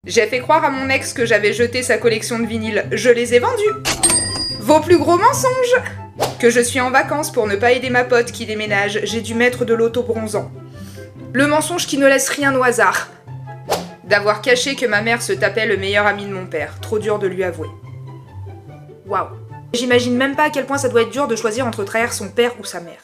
J'ai fait croire à mon ex que j'avais jeté sa collection de vinyles, je les ai vendus. Vos plus gros mensonges. Que je suis en vacances pour ne pas aider ma pote qui déménage, j'ai dû mettre de l'auto-bronzant. Le mensonge qui ne laisse rien au hasard. D'avoir caché que ma mère se tapait le meilleur ami de mon père, trop dur de lui avouer. Waouh. J'imagine même pas à quel point ça doit être dur de choisir entre trahir son père ou sa mère.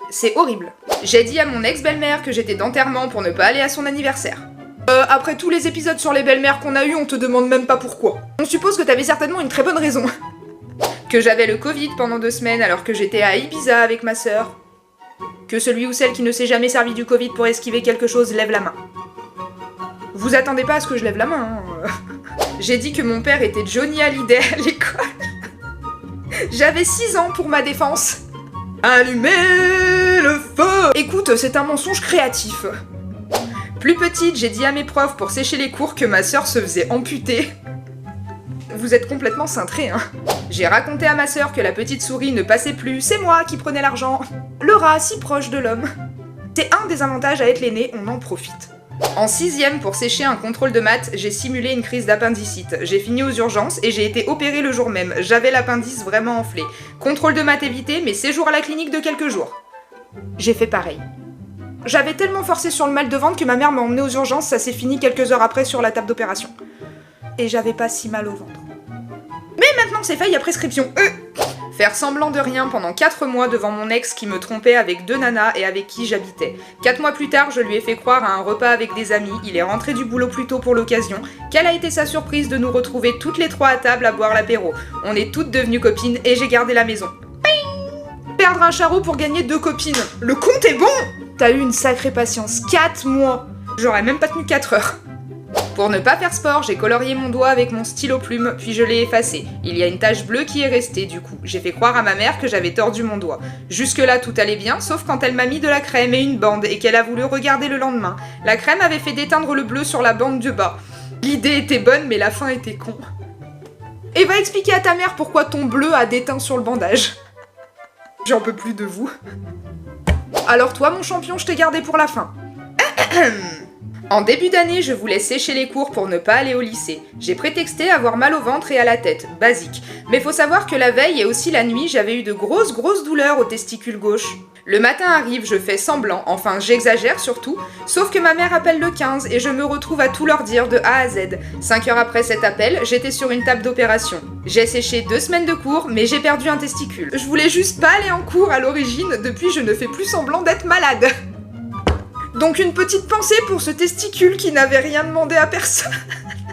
C'est horrible. J'ai dit à mon ex-belle-mère que j'étais d'enterrement pour ne pas aller à son anniversaire. Après tous les épisodes sur les belles-mères qu'on a eu, on te demande même pas pourquoi. On suppose que t'avais certainement une très bonne raison. Que j'avais le Covid pendant 2 semaines alors que j'étais à Ibiza avec ma sœur. Que celui ou celle qui ne s'est jamais servi du Covid pour esquiver quelque chose lève la main. Vous attendez pas à ce que je lève la main, hein. J'ai dit que mon père était Johnny Hallyday à l'école. J'avais 6 ans pour ma défense. Allumez le feu! Écoute, c'est un mensonge créatif. Plus petite, j'ai dit à mes profs pour sécher les cours que ma sœur se faisait amputer. Vous êtes complètement cintrés, hein. J'ai raconté à ma sœur que la petite souris ne passait plus, c'est moi qui prenais l'argent. Le rat, si proche de l'homme. C'est un des avantages à être l'aîné, on en profite. En 6ème, pour sécher un contrôle de maths, j'ai simulé une crise d'appendicite. J'ai fini aux urgences et j'ai été opérée le jour même. J'avais l'appendice vraiment enflé. Contrôle de maths évité, mais séjour à la clinique de quelques jours. J'ai fait pareil. J'avais tellement forcé sur le mal de ventre que ma mère m'a emmenée aux urgences, ça s'est fini quelques heures après sur la table d'opération. Et j'avais pas si mal au ventre. Mais maintenant que c'est fait, il y a prescription. Faire semblant de rien pendant 4 mois devant mon ex qui me trompait avec 2 nanas et avec qui j'habitais. 4 mois plus tard, je lui ai fait croire à un repas avec des amis, il est rentré du boulot plus tôt pour l'occasion. Quelle a été sa surprise de nous retrouver toutes les 3 à table à boire l'apéro. On est toutes devenues copines et j'ai gardé la maison. Ping. Perdre un charreau pour gagner 2 copines. Le compte est bon. T'as eu une sacrée patience, 4 mois. J'aurais même pas tenu 4 heures. Pour ne pas faire sport, j'ai colorié mon doigt avec mon stylo plume, puis je l'ai effacé. Il y a une tache bleue qui est restée du coup. J'ai fait croire à ma mère que j'avais tordu mon doigt. Jusque-là, tout allait bien, sauf quand elle m'a mis de la crème et une bande et qu'elle a voulu regarder le lendemain. La crème avait fait déteindre le bleu sur la bande du bas. L'idée était bonne, mais la fin était con. Et va expliquer à ta mère pourquoi ton bleu a déteint sur le bandage. J'en peux plus de vous. Alors toi, mon champion, je t'ai gardé pour la fin. En début d'année, je voulais sécher les cours pour ne pas aller au lycée. J'ai prétexté avoir mal au ventre et à la tête, basique. Mais faut savoir que la veille et aussi la nuit, j'avais eu de grosses douleurs au testicule gauche. Le matin arrive, je fais semblant, enfin j'exagère surtout, sauf que ma mère appelle le 15 et je me retrouve à tout leur dire de A à Z. 5 heures après cet appel, j'étais sur une table d'opération. J'ai séché 2 semaines de cours, mais j'ai perdu un testicule. Je voulais juste pas aller en cours à l'origine, depuis je ne fais plus semblant d'être malade. Donc une petite pensée pour ce testicule qui n'avait rien demandé à personne.